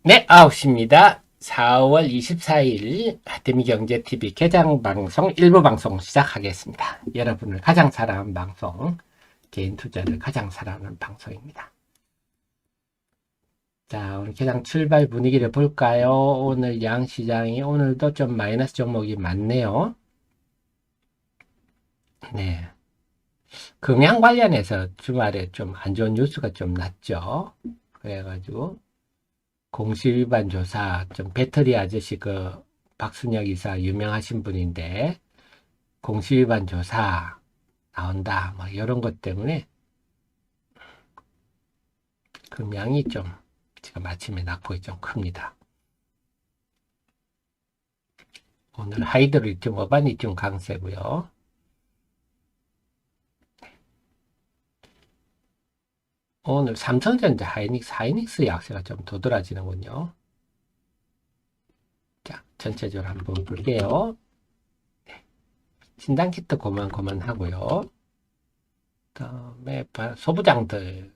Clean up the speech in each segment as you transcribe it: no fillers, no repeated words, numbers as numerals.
네, 9시입니다. 4월 24일 하태미경제TV 개장방송 일부 방송 시작하겠습니다. 여러분을 가장 사랑하는 방송, 개인 투자를 가장 사랑하는 방송입니다. 자, 오늘 개장 출발 분위기를 볼까요? 오늘 양시장이 오늘도 좀 마이너스 종목이 많네요. 네. 금양 관련해서 주말에 좀 안 좋은 뉴스가 좀 났죠. 그래가지고 공시위반 조사, 좀 배터리 아저씨 박순혁 이사 유명하신 분인데 공시위반 조사 나온다 뭐 이런 것 때문에 금양이 좀 지금 아침에 낙폭이 좀 큽니다. 오늘 하이드로리튬, 어바니튬 강세고요. 오늘 삼성전자, 하이닉스 약세가 좀 도드라지는군요. 자, 전체적으로 한번 볼게요. 진단키트 고만고만하고요. 그다음에 소부장들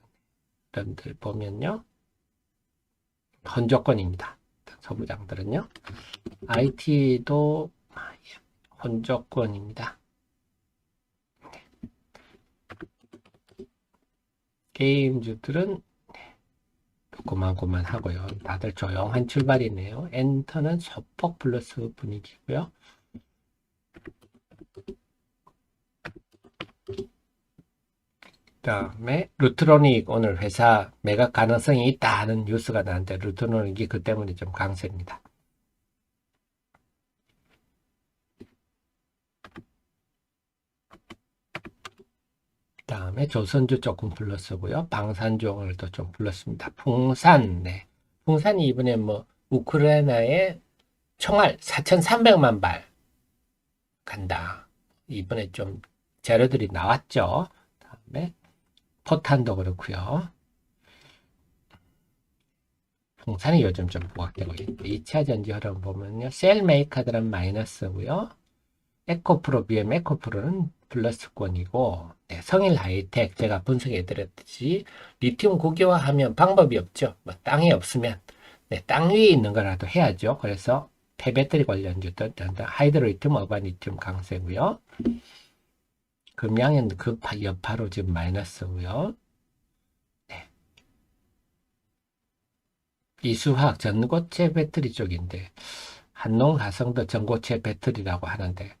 보면요, 혼조권입니다. 소부장들은요, IT도 혼조권입니다. 게임주들은 고만고만하고요. 다들 조용한 출발이네요. 엔터는 소폭 플러스 분위기고요. 그다음에 루트로닉 오늘 회사 매각 가능성이 있다 하는 뉴스가 나왔는데 루트로닉이 그 때문에 좀 강세입니다. 그다음에 조선주 조금 플러스고요. 방산주 오늘도 좀 플러스입니다. 풍산, 네. 풍산이 이번에 우크라이나에 총알 4,300만 발 간다. 이번에 좀 재료들이 나왔죠. 그다음에 포탄도 그렇고요. 풍산이 요즘 좀 부각되고 있는데 2차 전지 흐름 보면요. 셀메이커들은 마이너스고요. 에코프로 BM 에코프로는 플러스권이고, 네, 성일 하이텍 제가 분석해 드렸듯이 리튬 국유화하면 방법이 없죠. 땅이 없으면 네, 땅 위에 있는 거라도 해야죠. 그래서 폐배터리 관련주도 하이드로리튬, 어바니튬 강세고요. 금양은 여파로 지금 마이너스고요. 네. 이수화학 전고체 배터리 쪽인데 한농화성도 전고체 배터리라고 하는데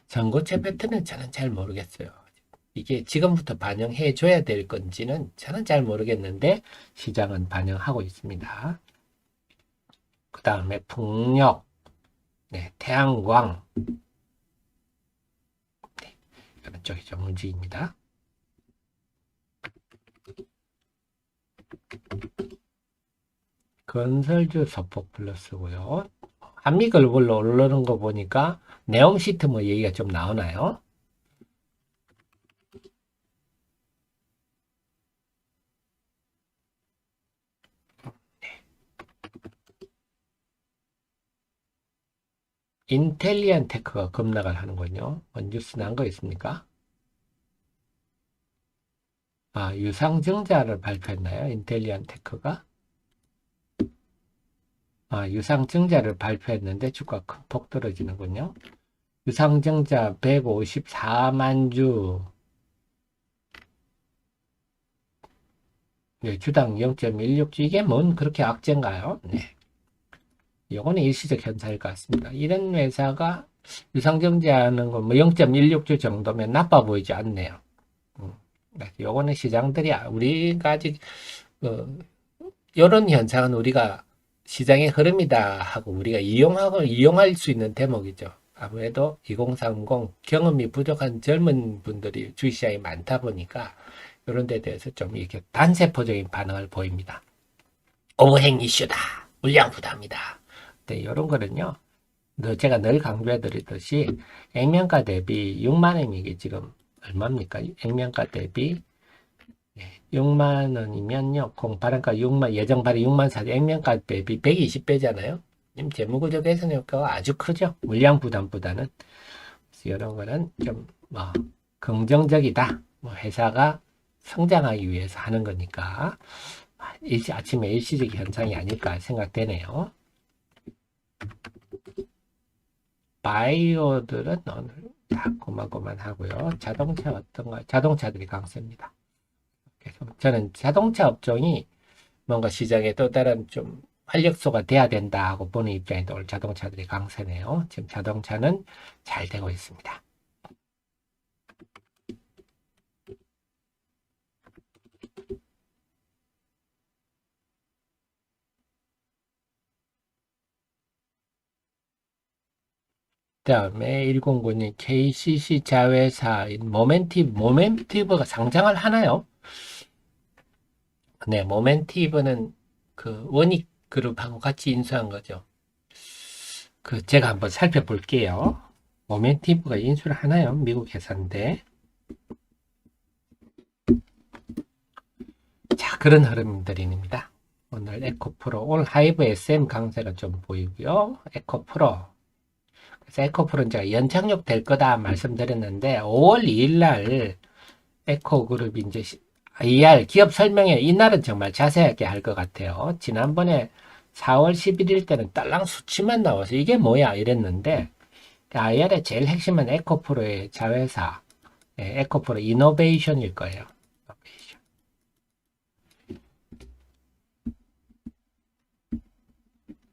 전고체 배터리는 저는 잘 모르겠어요. 이게 지금부터 반영해 줘야 될 건지는 저는 잘 모르겠는데 시장은 반영하고 있습니다. 그 다음에 풍력, 네, 태양광, 네, 이런 쪽이 좀 움직입니다. 건설주 소폭 플러스고요. 한미글로벌로 오르는 거 보니까 네옴시트 얘기가 좀 나오나요? 인텔리안 테크가 급락을 하는군요. 뉴스 난 거 있습니까? 유상증자를 발표했나요? 인텔리안 테크가? 유상증자를 발표했는데 주가 큰 폭 떨어지는군요. 유상증자 154만 주, 네, 주당 0.16주, 이게 그렇게 악재인가요? 네. 요거는 일시적 현상일 것 같습니다. 이런 회사가 유상증자하는 거 0.16주 정도면 나빠 보이지 않네요. 요거는 시장들이, 우리가 아직, 이런 현상은 우리가 시장의 흐름이다 하고 우리가 이용할 수 있는 대목이죠. 아무래도 2030 경험이 부족한 젊은 분들이 주식시장에 많다 보니까 이런 데 대해서 좀 이렇게 단세포적인 반응을 보입니다. 오버행 이슈다. 물량 부담이다. 네, 이런 거는요. 제가 늘 강조해 드리듯이 액면가 대비 6만 원이게 지금 얼마입니까? 액면가 대비 6만 원이면요. 공발행가 6만, 예정 발행 6만 4천, 액면가 대비 120배잖아요. 재무구조 개선 효과가 아주 크죠. 물량 부담보다는. 이런 거는 좀, 긍정적이다. 회사가 성장하기 위해서 하는 거니까. 아침에 일시적 현상이 아닐까 생각되네요. 바이오들은 오늘 다 고만고만 하고요. 자동차 어떤가? 자동차들이 강세입니다. 그래서 저는 자동차 업종이 뭔가 시장에 또 다른 좀 활력소가 돼야 된다 하고 보는 입장인데 오늘 자동차들이 강세네요. 지금 자동차는 잘 되고 있습니다. 다음에 109님 KCC 자회사인 모멘티브가 상장을 하나요? 네, 모멘티브는 그 원익 그룹하고 같이 인수한 거죠. 제가 한번 살펴볼게요. 모멘티브가 인수를 하나요? 미국 회사인데. 자, 그런 흐름들입니다. 오늘 에코프로, 오늘 하이브 SM 강세가 좀 보이고요. 에코프로. 그래서 에코프로는 제가 연착륙 될 거다 말씀드렸는데, 5월 2일 날 에코그룹이 이제 IR 기업 설명회 이날은 정말 자세하게 할 것 같아요. 지난번에 4월 11일 때는 딸랑 수치만 나와서 이게 뭐야 이랬는데, IR의 제일 핵심은 에코프로의 자회사, 에코프로 이노베이션일 거예요.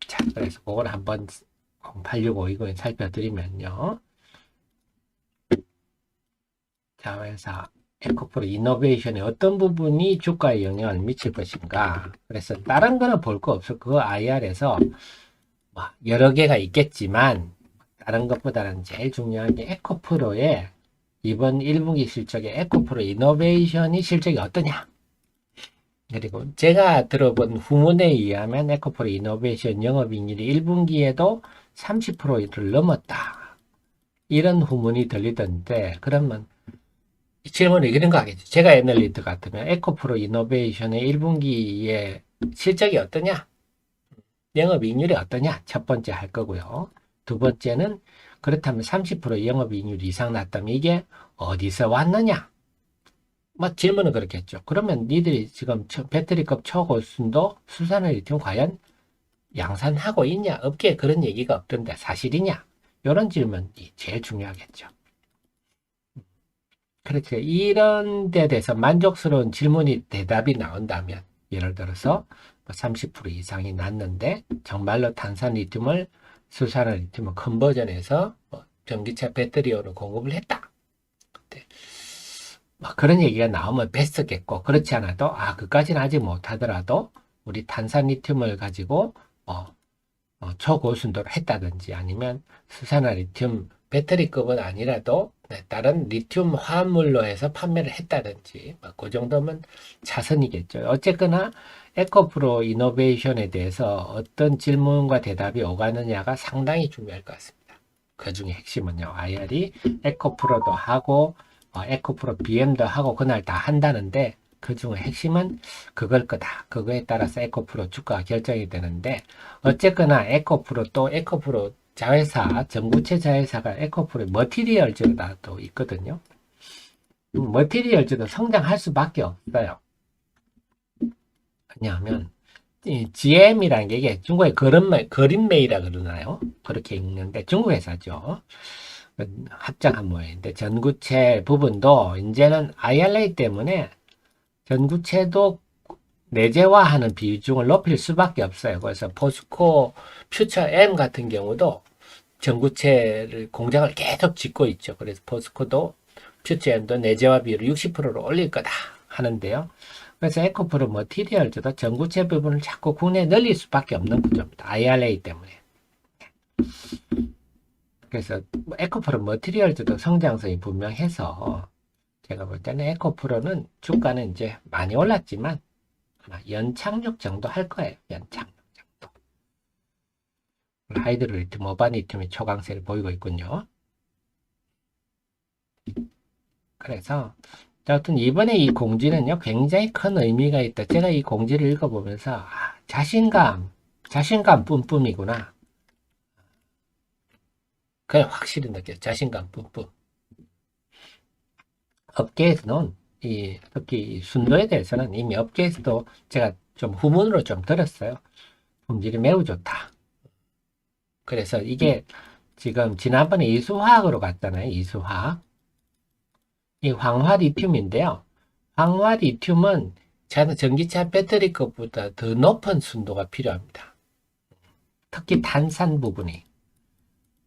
자, 그래서 그걸 한번 086520 살펴드리면요. 자회사 에코프로 이노베이션의 어떤 부분이 주가에 영향을 미칠 것인가. 그래서 다른 거는 볼 거 없어. 그 IR에서 여러 개가 있겠지만 다른 것보다는 제일 중요한 게 에코프로의 이번 1분기 실적의 에코프로 이노베이션이 실적이 어떠냐. 그리고 제가 들어본 후문에 의하면 에코프로 이노베이션 영업이익률이 1분기에도 30%를 넘었다. 이런 후문이 들리던데 그러면 질문이 이런 거 하겠죠. 제가 애널리스트 같으면 에코프로 이노베이션의 1분기에 실적이 어떠냐? 영업이익률이 어떠냐? 첫 번째 할 거고요. 두 번째는 그렇다면 30% 영업이익률 이상 났다면 이게 어디서 왔느냐? 질문은 그렇겠죠. 그러면 니들이 지금 배터리급 초고순도 수산화 리튬 과연 양산하고 있냐? 업계에 그런 얘기가 없던데 사실이냐? 이런 질문이 제일 중요하겠죠. 그렇게 이런 데 대해서 만족스러운 질문이 대답이 나온다면 예를 들어서 30% 이상이 났는데 정말로 탄산 리튬을 수산화 리튬을 컨버전해서 전기차 배터리용으로 공급을 했다. 그런 얘기가 나오면 베스트겠고 그렇지 않아도 그까지는 아직 못하더라도 우리 탄산 리튬을 가지고 초고순도를 했다든지 아니면 수산화 리튬 배터리급은 아니라도 다른 리튬 화합물로 해서 판매를 했다든지 그 정도면 차선이겠죠. 어쨌거나 에코프로 이노베이션에 대해서 어떤 질문과 대답이 오가느냐가 상당히 중요할 것 같습니다. 그 중에 핵심은요. IR이 에코프로도 하고 에코프로 BM도 하고 그날 다 한다는데 그 중에 핵심은 그걸 거다. 그거에 따라서 에코프로 주가가 결정이 되는데 어쨌거나 에코프로 또 에코프로 자회사, 전구체 자회사가 에코프로 머티리얼즈가 또 있거든요. 머티리얼즈도 성장할 수밖에 없어요. 왜냐하면 GM이라는 게 이게 중국의 그린메이라 그러나요? 그렇게 읽는데 중국 회사죠. 합작한 모양인데 전구체 부분도 이제는 IRA 때문에 전구체도 내재화하는 비중을 높일 수밖에 없어요. 그래서 포스코 퓨처 M 같은 경우도 전구체를 공장을 계속 짓고 있죠. 그래서 포스코도 퓨처 M도 내재화 비율을 60%로 올릴 거다 하는데요. 그래서 에코프로 머티리얼즈도 전구체 부분을 자꾸 국내에 늘릴 수밖에 없는 구조입니다. IRA 때문에. 그래서 에코프로 머티리얼즈도 성장성이 분명해서 제가 볼 때는 에코프로는 주가는 이제 많이 올랐지만 아마 연착륙 정도 할 거예요. 연착륙 정도. 하이드로리튬, 어바니튬이 초강세를 보이고 있군요. 그래서 어쨌든 이번에 이 공지는요 굉장히 큰 의미가 있다. 제가 이 공지를 읽어보면서 자신감 뿜뿜이구나. 그걸 확실히 느껴요. 자신감 뿜뿜. 업계에서는 특히 순도에 대해서는 이미 업계에서도 제가 좀 후문으로 좀 들었어요. 품질이 매우 좋다. 그래서 이게 지금 지난번에 이수화학으로 갔잖아요. 이수화학. 이 황화 리튬인데요. 황화 리튬은 전기차 배터리 것보다 더 높은 순도가 필요합니다. 특히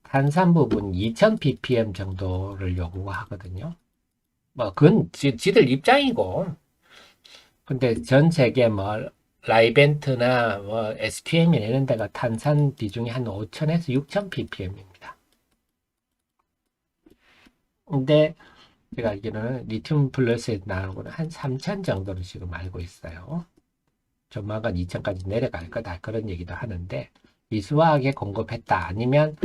탄산 부분 2000ppm 정도를 요구하거든요. 뭐 그건 지들 입장이고. 근데 전 세계 뭐 라이벤트나 뭐 SQM이나 이런 데가 탄산 비중이 한 5000에서 6000ppm입니다. 근데 제가 알기로는 리튬 플러스에 나오고는 한 3000 정도로 지금 알고 있어요. 조만간 2000까지 내려갈 거다 그런 얘기도 하는데 이수화학에 공급했다 아니면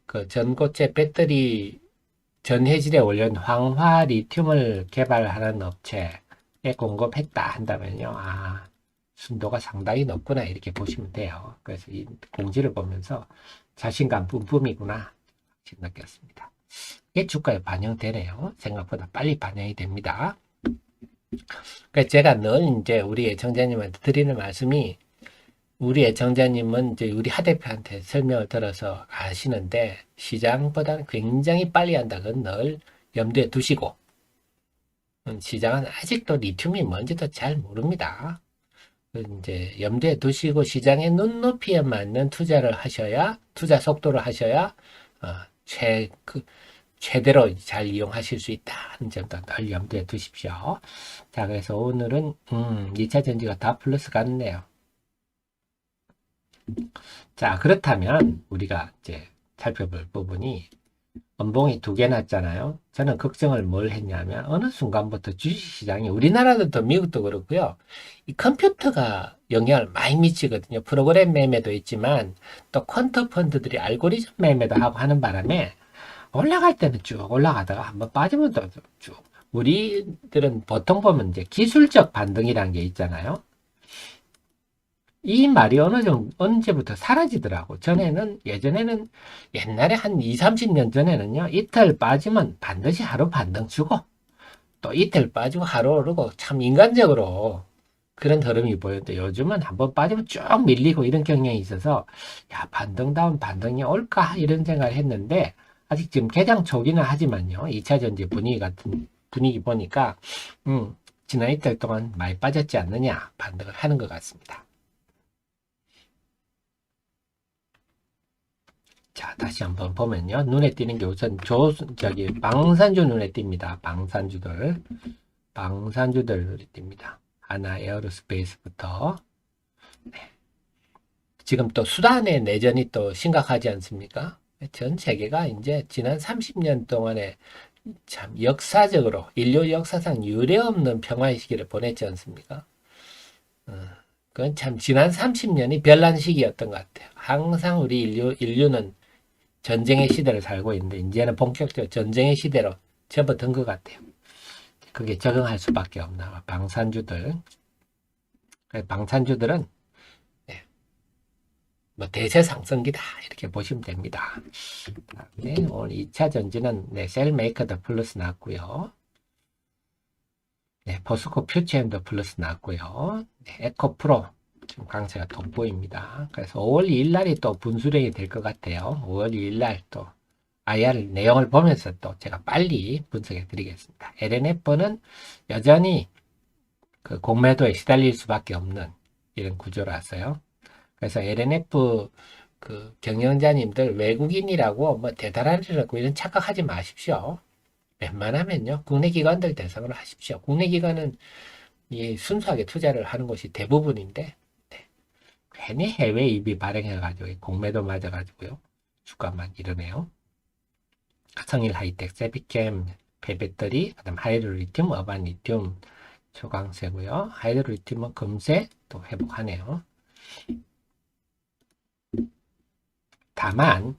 그 전고체 배터리 전해질에 올린 황화 리튬을 개발하는 업체에 공급했다 한다면요. 아, 순도가 상당히 높구나 이렇게 보시면 돼요. 그래서 이 공지를 보면서 자신감 뿜뿜이구나 느꼈습니다. 이게 주가에 반영되네요. 생각보다 빨리 반영이 됩니다. 그러니까 제가 늘 이제 우리 애청자님한테 드리는 말씀이 우리 애청자님은 이제 우리 하 대표한테 설명을 들어서 아시는데 시장보다는 굉장히 빨리 한다는 늘 염두에 두시고 시장은 아직도 리튬이 뭔지도 잘 모릅니다. 이제 염두에 두시고 시장의 눈높이에 맞는 투자를 하셔야 투자 속도를 하셔야 어, 최대로 잘 이용하실 수 있다는 점도 늘 염두에 두십시오. 자, 그래서 오늘은 2차 전지가 다 플러스 같네요. 자, 그렇다면 우리가 이제 살펴볼 부분이 연봉이 2개 났잖아요. 저는 걱정을 뭘 했냐면 어느 순간부터 주식시장이 우리나라도 미국도 그렇고요. 이 컴퓨터가 영향을 많이 미치거든요. 프로그램 매매도 있지만 또 퀀터 펀드들이 알고리즘 매매도 하고 하는 바람에 올라갈 때는 쭉 올라가다가 한번 빠지면 또 쭉. 우리들은 보통 보면 이제 기술적 반등이라는 게 있잖아요. 이 말이 언제부터 사라지더라고. 예전에는 옛날에 한 2, 30년 전에는요, 이틀 빠지면 반드시 하루 반등 주고, 또 이틀 빠지고 하루 오르고, 참 인간적으로 그런 흐름이 보였는데, 요즘은 한번 빠지면 쭉 밀리고 이런 경향이 있어서, 야, 반등다운 반등이 올까? 이런 생각을 했는데, 아직 지금 개장 초기는 하지만요, 2차 전지 분위기 보니까, 지난 이틀 동안 많이 빠졌지 않느냐, 반등을 하는 것 같습니다. 자, 다시 한번 보면요. 눈에 띄는 게 우선 방산주 눈에 띕니다. 방산주들 눈에 띕니다. 하나 에어로스페이스부터. 네. 지금 또 수단의 내전이 또 심각하지 않습니까? 전 세계가 이제 지난 30년 동안에 참 역사적으로 인류 역사상 유례없는 평화의 시기를 보냈지 않습니까? 그건 참 지난 30년이 별난 시기였던 것 같아요. 항상 우리 인류는 전쟁의 시대를 살고 있는데 이제는 본격적으로 전쟁의 시대로 접어든 것 같아요. 그게 적응할 수밖에 없나. 방산주들은 네, 뭐 대세 상승기다 이렇게 보시면 됩니다. 네, 오늘 2차 전지는 셀메이커도 플러스 났고요. 네, 포스코 퓨처엠도 플러스 났고요. 네, 에코프로 지금 강세가 돋보입니다. 그래서 5월 2일 날이 또 분수령이 될 것 같아요. 5월 2일 날 또 IR 내용을 보면서 또 제가 빨리 분석해 드리겠습니다. LNF는 여전히 그 공매도에 시달릴 수밖에 없는 이런 구조라서요. 그래서 LNF 그 경영자님들 외국인이라고 뭐 대단하리라고 이런 착각하지 마십시오. 웬만하면요 국내 기관들 대상으로 하십시오. 국내 기관은 이 순수하게 투자를 하는 것이 대부분인데 괜히 해외 입이 발행해가지고 공매도 맞아가지고요 주가만 이러네요. 성일 하이텍, 세비캠, 폐배터리, 그다음 하이드로리튬, 어반리튬 초강세고요. 하이드로리튬은 금세 또 회복하네요. 다만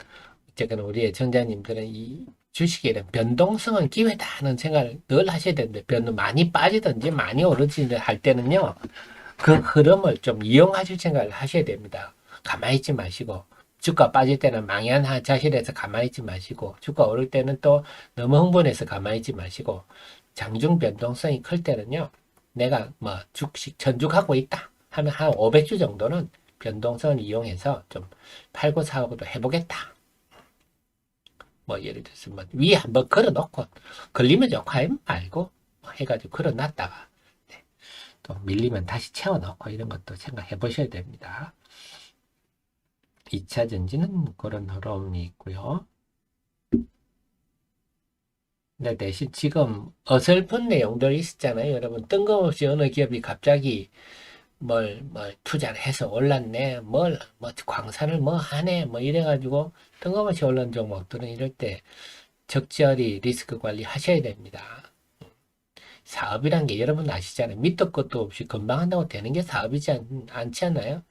어쨌든 우리 애청자님들은 이 주식에 대한 변동성은 기회다 하는 생각을 늘 하셔야 되는데 많이 빠지든지 많이 오르든지 할 때는요 그 흐름을 좀 이용하실 생각을 하셔야 됩니다. 가만히 있지 마시고 주가 빠질 때는 망연 자실해서 가만히 있지 마시고 주가 오를 때는 또 너무 흥분해서 가만히 있지 마시고 장중 변동성이 클 때는요 내가 뭐 주식 전죽하고 있다 하면 한 500주 정도는 변동성을 이용해서 좀 팔고 사고도 해보겠다. 뭐 예를 들어서 뭐 위에 한번 걸어놓고 걸리면 좋고 아니면 말고 뭐 해가지고 걸어놨다가 네, 또 밀리면 다시 채워넣고 이런 것도 생각해 보셔야 됩니다. 2차 전지는 그런 흐름이 있고요. 근데 대신 지금 어설픈 내용들 있었잖아요. 여러분 뜬금없이 어느 기업이 갑자기 뭘 투자를 해서 올랐네, 뭐 광산을 뭐 하네, 뭐 이래가지고 뜬금없이 올른 종목들은 이럴 때 적절히 리스크 관리 하셔야 됩니다. 사업이란 게 여러분 아시잖아요. 밑도 끝도 없이 금방 한다고 되는 게 사업이지 않지 않나요?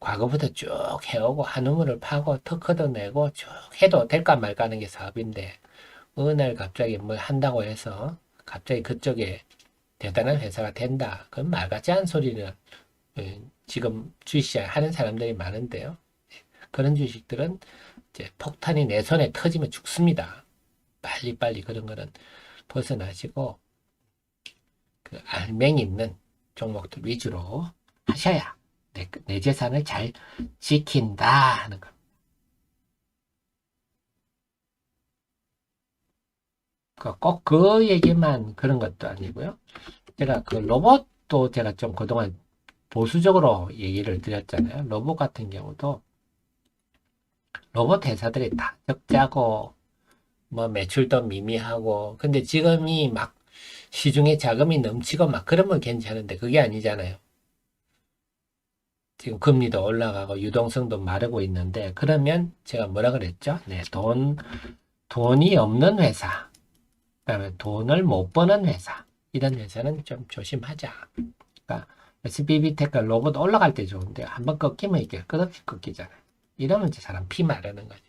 과거부터 쭉 해오고 한 우물을 파고 턱 걷어내고 쭉 해도 될까 말까 하는 게 사업인데 어느 날 갑자기 뭘 한다고 해서 갑자기 그쪽에 대단한 회사가 된다. 그건 말 같지 않은 소리는 지금 주식시장 하는 사람들이 많은데요. 그런 주식들은 이제 폭탄이 내 손에 터지면 죽습니다. 빨리빨리 그런 거는 벗어나시고 그 알맹이 있는 종목들 위주로 하셔야 내 재산을 잘 지킨다 하는 거. 꼭 그 얘기만 그런 것도 아니고요. 제가 그 로봇도 제가 좀 그동안 보수적으로 얘기를 드렸잖아요. 로봇 같은 경우도 로봇 회사들이 다 적자고 뭐 매출도 미미하고 근데 지금이 막 시중에 자금이 넘치고 막 그러면 괜찮은데 그게 아니잖아요. 지금 금리도 올라가고 유동성도 마르고 있는데 그러면 제가 뭐라 그랬죠? 네, 돈이 없는 회사, 그다음에 돈을 못 버는 회사 이런 회사는 좀 조심하자. 그러니까 SBB테크 로봇 올라갈 때 좋은데 한번 꺾이면 이게 끝없이 꺾이잖아요. 이러면 이제 사람 피 마르는 거죠.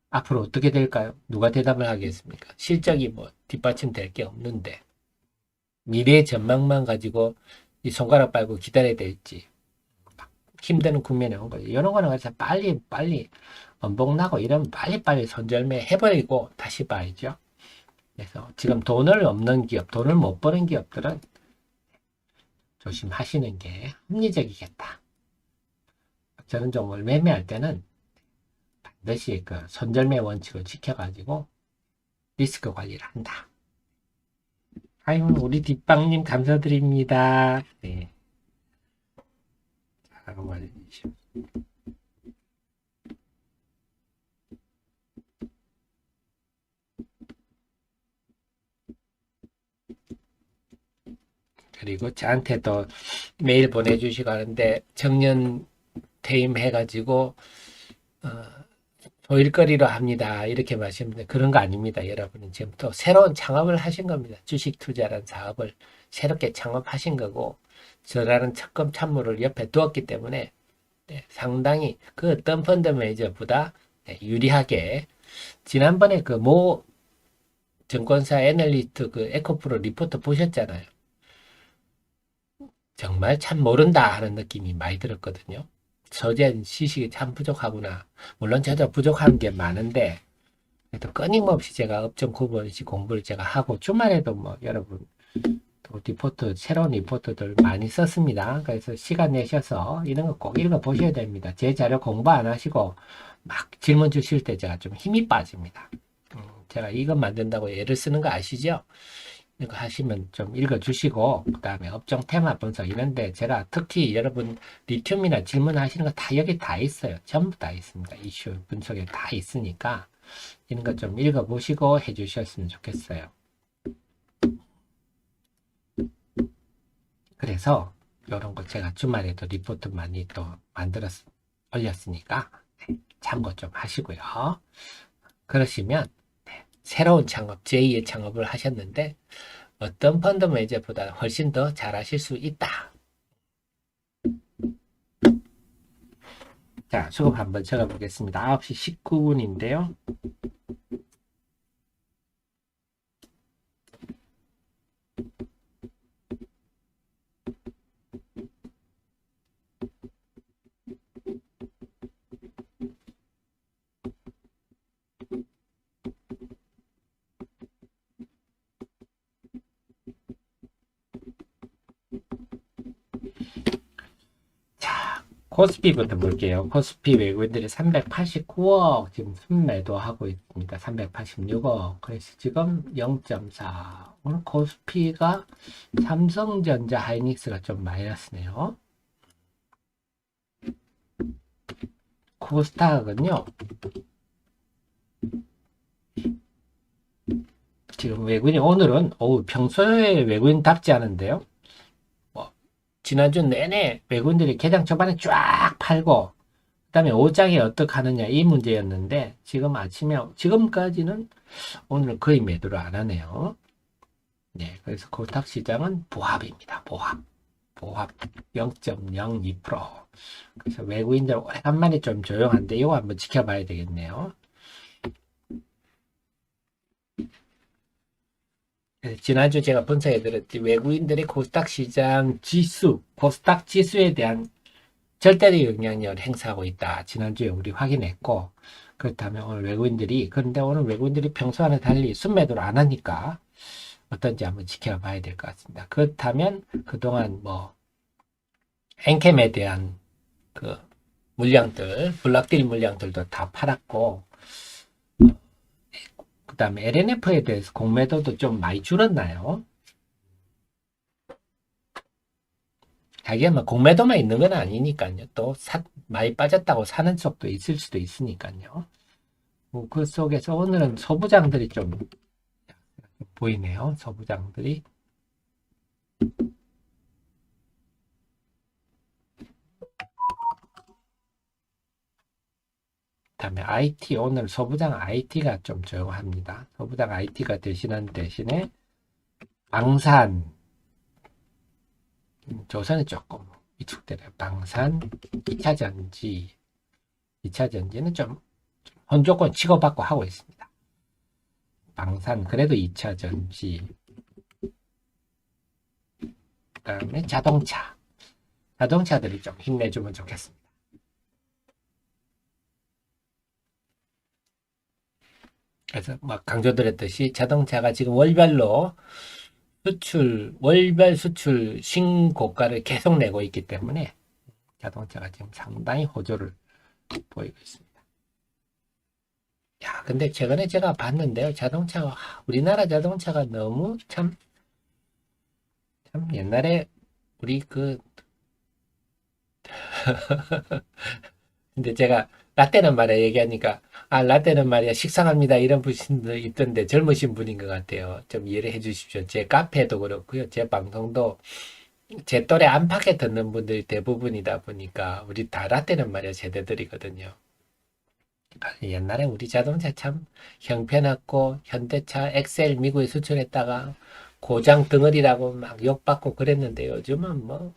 앞으로 어떻게 될까요? 누가 대답을 하겠습니까? 실적이 뭐 뒷받침될 게 없는데 미래의 전망만 가지고 이 손가락 빨고 기다려야 될지 힘드는 국면에 온 거죠. 이런 거는 그래서 빨리 원복 나고 이러면 빨리빨리 손절매 해버리고 다시 봐야죠. 그래서 지금 돈을 없는 기업, 돈을 못 버는 기업들은 조심하시는 게 합리적이겠다. 저런 종목을 매매할 때는 반드시 그 손절매 원칙을 지켜가지고 리스크 관리를 한다. 아유, 우리 뒷방님 감사드립니다. 네. 잠깐만. 그리고 저한테 또 메일 보내주시고 하는데 정년 퇴임해가지고 어, 소일거리로 합니다. 이렇게 말씀하시는데 그런 거 아닙니다. 여러분은 지금 또 새로운 창업을 하신 겁니다. 주식 투자라는 사업을 새롭게 창업하신 거고 저라는 적금 찬물을 옆에 두었기 때문에 네, 상당히 그 어떤 펀드 매니저보다 네, 유리하게 지난번에 그 모 증권사 애널리스트 그 에코프로 리포트 보셨잖아요. 정말 참 모른다 하는 느낌이 많이 들었거든요. 서재는 지식이 참 부족하구나. 물론 저도 부족한 게 많은데 그래도 끊임없이 제가 업종 구분식 공부를 제가 하고 주말에도 뭐 여러분 또 리포트 새로운 리포트들 많이 썼습니다. 그래서 시간 내셔서 이런 거 꼭 읽어 보셔야 됩니다. 제 자료 공부 안 하시고 막 질문 주실 때 제가 좀 힘이 빠집니다. 제가 이것 만든다고 애를 쓰는 거 아시죠? 이거 하시면 좀 읽어주시고 그 다음에 업종 테마 분석 이런데 제가 특히 여러분 리튬이나 질문하시는 거 다 여기 다 있어요. 전부 다 있습니다. 이슈 분석에 다 있으니까 이런 거 좀 읽어보시고 해주셨으면 좋겠어요. 그래서 이런 거 제가 주말에도 리포트 많이 또 만들어서 올렸으니까 참고 좀 하시고요. 그러시면 새로운 창업, 제2의 창업을 하셨는데 어떤 펀드 매니저보다 훨씬 더 잘하실 수 있다. 자, 수급 한번 적어보겠습니다. 9시 19분인데요. 코스피부터 볼게요. 코스피 외국인들이 389억 지금 순매도하고 있습니다. 386억. 그래서 지금 0.4. 오늘 코스피가 삼성전자 하이닉스가 좀 마이너스네요. 코스닥은요. 지금 외국인이 오늘은 평소에 외국인답지 않은데요. 지난주 내내 외국인들이 개장 초반에 쫙 팔고 그다음에 오장이 어떻게 하느냐 이 문제였는데 지금 아침에 지금까지는 오늘 거의 매도를 안 하네요. 네, 그래서 코스닥 시장은 보합입니다. 보합 0.02%. 그래서 외국인들 오래간만에 좀 조용한데 이거 한번 지켜봐야 되겠네요. 지난주 제가 분석해드렸지 외국인들의 코스닥 시장 지수, 코스닥 지수에 대한 절대적 영향력을 행사하고 있다. 지난주에 우리 확인했고 그렇다면 오늘 외국인들이 그런데 오늘 외국인들이 평소와는 달리 순매도를 안 하니까 어떤지 한번 지켜봐야 될 것 같습니다. 그렇다면 그동안 엔캠에 대한 그 물량들, 블락딜 물량들도 다 팔았고 그 다음에 LNF에 대해서 공매도도 좀 많이 줄었나요? 자기가 공매도만 있는 건 아니니까요. 또 많이 빠졌다고 사는 쪽도 있을 수도 있으니까요. 그 속에서 오늘은 소부장들이 좀 보이네요. 소부장들이. 다음에 IT, 오늘 소부장 IT가 좀 조용합니다. 소부장 IT가 대신한 대신에 방산, 조선이 조금 위축되네요. 방산, 2차전지, 2차전지는 좀 혼조권 치고받고 하고 있습니다. 방산, 그래도 2차전지, 그 다음에 자동차들이 좀 힘내주면 좋겠습니다. 그래서 강조드렸듯이 자동차가 지금 월별 수출 신고가를 계속 내고 있기 때문에 자동차가 지금 상당히 호조를 보이고 있습니다. 야, 근데 최근에 제가 봤는데요. 우리나라 자동차가 너무 참 옛날에 우리 근데 제가 라떼는 말이야 얘기하니까 라떼는 말이야 식상합니다 이런 분도 있던데 젊으신 분인 것 같아요. 좀 이해를 해 주십시오. 제 카페도 그렇고요. 제 방송도 제 또래 안팎에 듣는 분들이 대부분이다 보니까 우리 다 라떼는 말이야 세대들이거든요. 옛날에 우리 자동차 참 형편없고 현대차 엑셀 미국에 수출했다가 고장 덩어리라고 막 욕받고 그랬는데 요즘은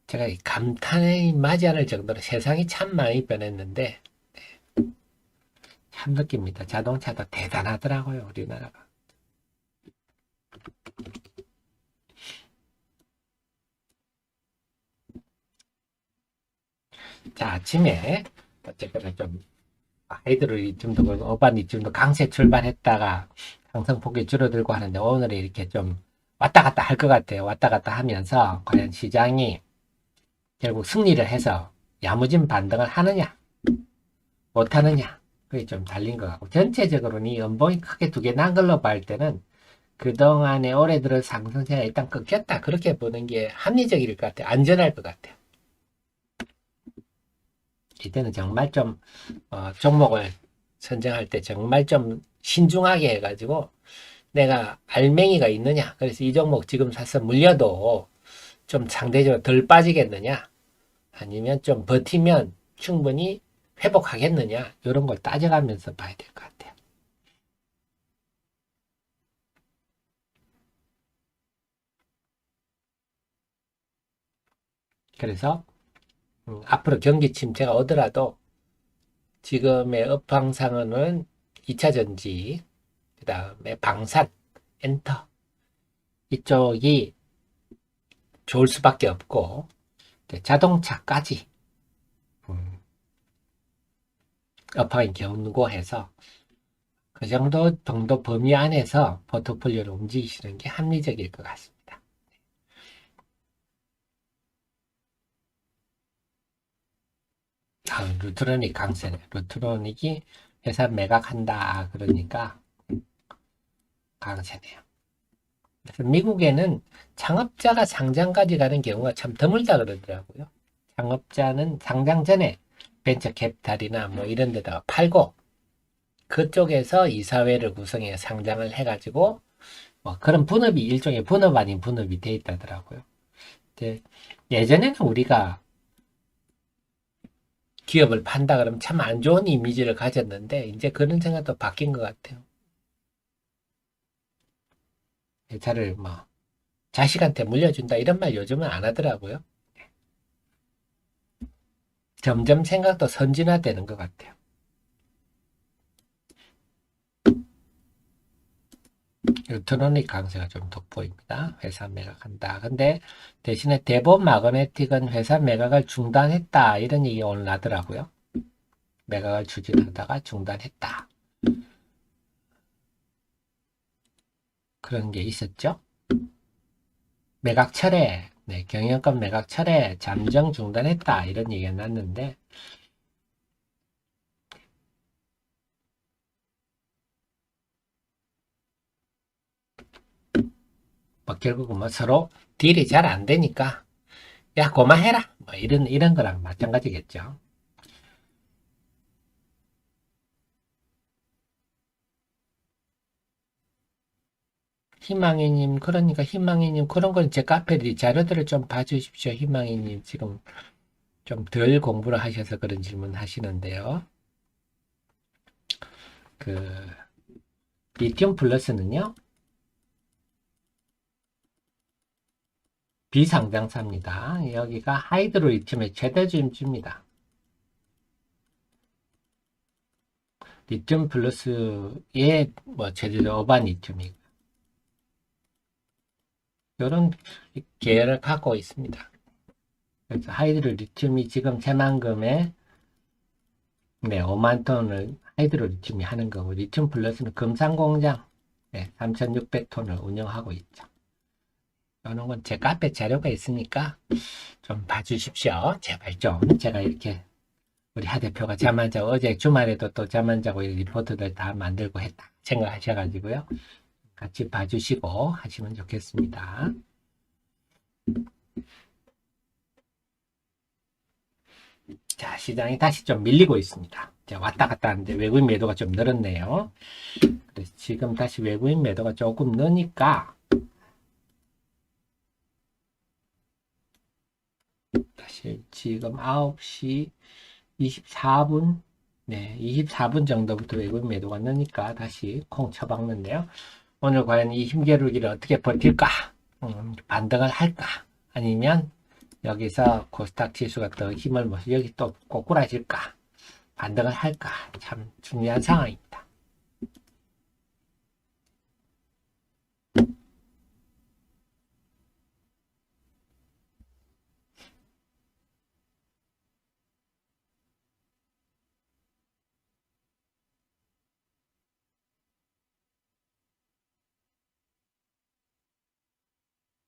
제가 감탄에 맞이 않을 정도로 세상이 참 많이 변했는데 참 느낍니다. 자동차도 대단하더라고요, 우리나라가. 자, 아침에 어쨌거나 좀 하이드로리튬도 어바니튬도 강세 출발했다가 상승폭이 줄어들고 하는데 오늘은 이렇게 좀 왔다 갔다 할 것 같아요. 왔다 갔다 하면서 과연 시장이 결국 승리를 해서 야무진 반등을 하느냐 못하느냐 그게 좀 달린 것 같고 전체적으로는 이 연봉이 크게 두 개 난 걸로 볼 때는 그동안에 올해 들어 상승세가 일단 끊겼다 그렇게 보는 게 합리적일 것 같아요. 안전할 것 같아요. 이때는 정말 좀 종목을 선정할 때 정말 좀 신중하게 해가지고 내가 알맹이가 있느냐 그래서 이 종목 지금 사서 물려도 좀 상대적으로 덜 빠지겠느냐 아니면 좀 버티면 충분히 회복하겠느냐 이런 걸 따져가면서 봐야 될 것 같아요. 그래서 앞으로 경기 침체가 오더라도 지금의 업황상으로는 2차전지 그 다음에 방산 엔터 이쪽이 좋을 수밖에 없고 자동차까지 업황이 견고해서 그 정도 범위 안에서 포트폴리오를 움직이시는 게 합리적일 것 같습니다. 루트로닉 강세네. 루트로닉이 회사 매각한다. 그러니까 강세네요. 그래서 미국에는 창업자가 상장까지 가는 경우가 참 드물다 그러더라고요. 창업자는 상장 전에 벤처 캐피탈이나 뭐 이런 데다가 팔고 그쪽에서 이사회를 구성해 상장을 해가지고 뭐 그런 분업이 일종의 분업 아닌 분업이 돼 있다더라고요. 근데 예전에는 우리가 기업을 판다 그러면 참 안 좋은 이미지를 가졌는데 이제 그런 생각도 바뀐 것 같아요. 회사를 뭐 자식한테 물려준다 이런 말 요즘은 안 하더라고요. 점점 생각도 선진화되는 것 같아요. 일렉트로닉 강세가 좀 돋보입니다. 회사 매각한다. 근데 대신에 대본 마그네틱은 회사 매각을 중단했다. 이런 얘기가 오늘 나더라고요. 매각을 추진하다가 중단했다. 그런 게 있었죠. 매각 철회, 네, 경영권 매각 철회, 잠정 중단했다. 이런 얘기가 났는데 뭐 결국은 뭐 서로 딜이 잘 안 되니까 야 고마해라. 뭐 이런 거랑 마찬가지겠죠. 희망이님, 그러니까 희망이님, 그런 건 제 카페들이 자료들을 좀 봐주십시오. 희망이님, 지금 좀 덜 공부를 하셔서 그런 질문 하시는데요. 그, 리튬 플러스는요, 비상장사입니다. 여기가 하이드로 리튬의 최대 주임주입니다. 리튬 플러스의 뭐 제대로 어반 리튬이고, 이런 계열을 갖고 있습니다. 그래서 하이드로 리튬이 지금 새만금에 네, 5만 톤을 하이드로 리튬이 하는 거고, 리튬 플러스는 금산공장 네, 3,600톤을 운영하고 있죠. 이런 건 제 카페 자료가 있으니까 좀 봐주십시오. 제발 좀. 제가 이렇게 우리 하 대표가 잠 안 자고 어제 주말에도 또 잠 안 자고 리포트들 다 만들고 했다 생각하셔가지고요. 같이 봐주시고 하시면 좋겠습니다. 자, 시장이 다시 좀 밀리고 있습니다. 자, 왔다 갔다 하는데 외국인 매도가 좀 늘었네요. 그래서 지금 다시 외국인 매도가 조금 느니까 다시 지금 9시 24분 네, 24분 정도부터 외국인 매도가 느니까 다시 콩 쳐박는데요. 오늘 과연 이 힘겨루기를 어떻게 버틸까? 반등을 할까? 아니면 여기서 코스닥 지수가 더 힘을 모시 여기 또 꼬꾸라질까? 반등을 할까? 참 중요한 상황입니다.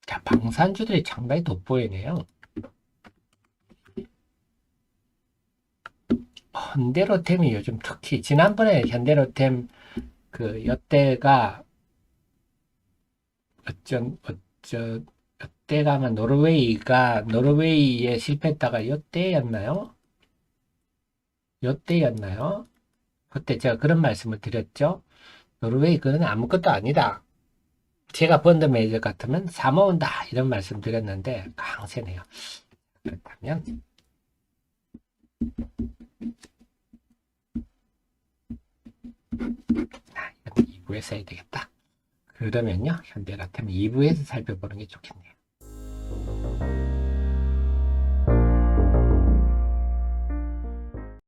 자, 방산주들이 상당히 돋보이네요. 현대로템이 요즘 특히 지난번에 현대로템 그 여태가 여태가 아마 노르웨이에 실패했다가 여태였나요? 그때 제가 그런 말씀을 드렸죠. 노르웨이 그건 아무것도 아니다. 제가 펀드 매니저 같으면 사모은다 이런 말씀 드렸는데 강세네요. 그렇다면 이건 2부에서 해야 되겠다. 그러면요 현대라템 2부에서 살펴보는 게 좋겠네요.